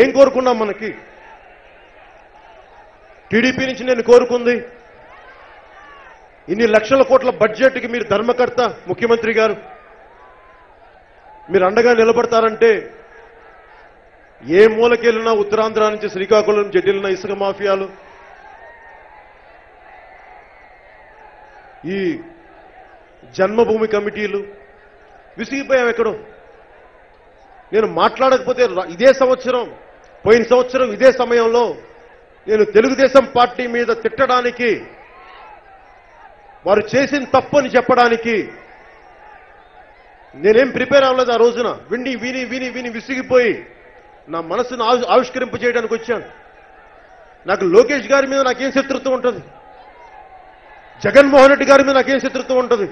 ఏం కోరుకున్నాం? మనకి టీడీపీ నుంచి నేను కోరుకుంది ఇన్ని లక్షల కోట్ల బడ్జెట్కి మీరు ధర్మకర్త ముఖ్యమంత్రి గారు, మీరు అండగా నిలబడతారంటే ఏ మూలకెళ్ళినా ఉత్తరాంధ్ర నుంచి శ్రీకాకుళం జటిలిన ఇసుక మాఫియాలు, ఈ జన్మభూమి కమిటీలు విసిగిపోయాం. ఎక్కడో నేను మాట్లాడకపోతే ఇదే సంవత్సరం, పోయిన సంవత్సరం ఇదే సమయంలో నేను తెలుగుదేశం పార్టీ మీద తిట్టడానికి, వారు చేసిన తప్పు అని చెప్పడానికి నేనేం ప్రిపేర్ అవ్వలేదు. ఆ రోజున విని విని విని విని విసిగిపోయి నా మనసును ఆవిష్కరింపజేయడానికి వచ్చాను. నాకు లోకేష్ గారి మీద నాకేం శత్రుత్వం ఉంటుంది? జగన్మోహన్ రెడ్డి గారి మీద నాకేం శత్రుత్వం ఉంటుంది?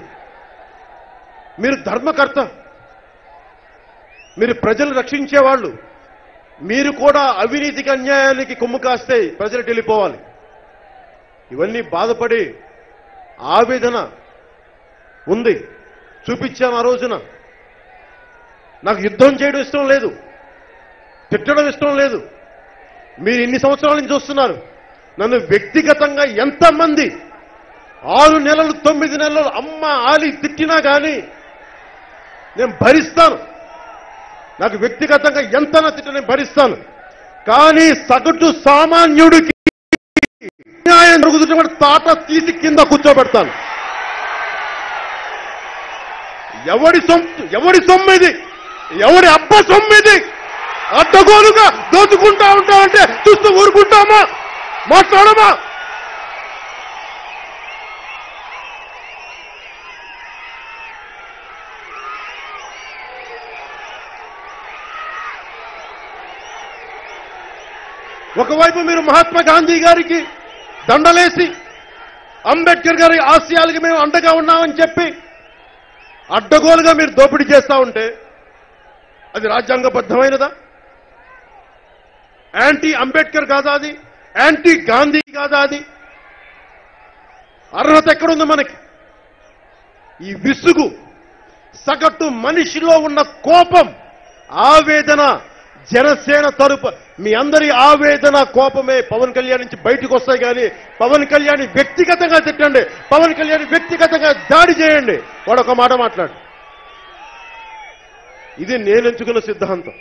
మీరు ధర్మకర్త, మీరు ప్రజలు రక్షించేవాళ్ళు. మీరు కూడా అవినీతికి అన్యాయానికి కొమ్ము కాస్తే ప్రజలు వెళ్ళిపోవాలి. ఇవన్నీ బాధపడి ఆవేదన ఉంది, చూపించాను ఆ రోజున. నాకు యుద్ధం చేయడం ఇష్టం లేదు, తిట్టడం ఇష్టం లేదు. మీరు ఇన్ని సంవత్సరాల నుంచి చూస్తున్నారు. నన్ను వ్యక్తిగతంగా ఎంతమంది 6 నెలలు 9 నెలలు అమ్మ ఆలి తిట్టినా కానీ నేను భరిస్తాను. నాకు వ్యక్తిగతంగా ఎంత తిట్ట నేను భరిస్తాను. కానీ సగటు సామాన్యుడికి న్యాయం జరుగుతున్న తాట తీసి కింద కూర్చోబెడతాను. ఎవడి సొమ్మిది, ఎవడి అబ్బ సొమ్మిది అడ్డగోలుగా దోచుకుంటా ఉంటామంటే చూస్తూ ఊరుకుంటామా? మాట్లాడమా? ఒకవైపు మీరు మహాత్మా గాంధీ గారికి దండలేసి అంబేద్కర్ గారి ఆశయాలకి మేము అండగా ఉన్నామని చెప్పి అడ్డగోలుగా మీరు దోపిడీ చేస్తా ఉంటే అది రాజ్యాంగబద్ధమైనదా? యాంటీ అంబేద్కర్ కాదా అది? యాంటీ గాంధీ కాదా అది? అర్హత ఎక్కడుంది మనకి? ఈ విసుగు, సగటు మనిషిలో ఉన్న కోపం, ఆవేదన, జనసేన తరపు మీ అందరి ఆవేదన, కోపమే పవన్ కళ్యాణ్ నుంచి బయటకు వస్తాయి. కానీ పవన్ కళ్యాణ్ వ్యక్తిగతంగా తిట్టండి, పవన్ కళ్యాణ్ వ్యక్తిగతంగా దాడి చేయండి, వాడు ఒక మాట మాట్లాడు. ఇది నేను ఎంచుకున్న సిద్ధాంతం.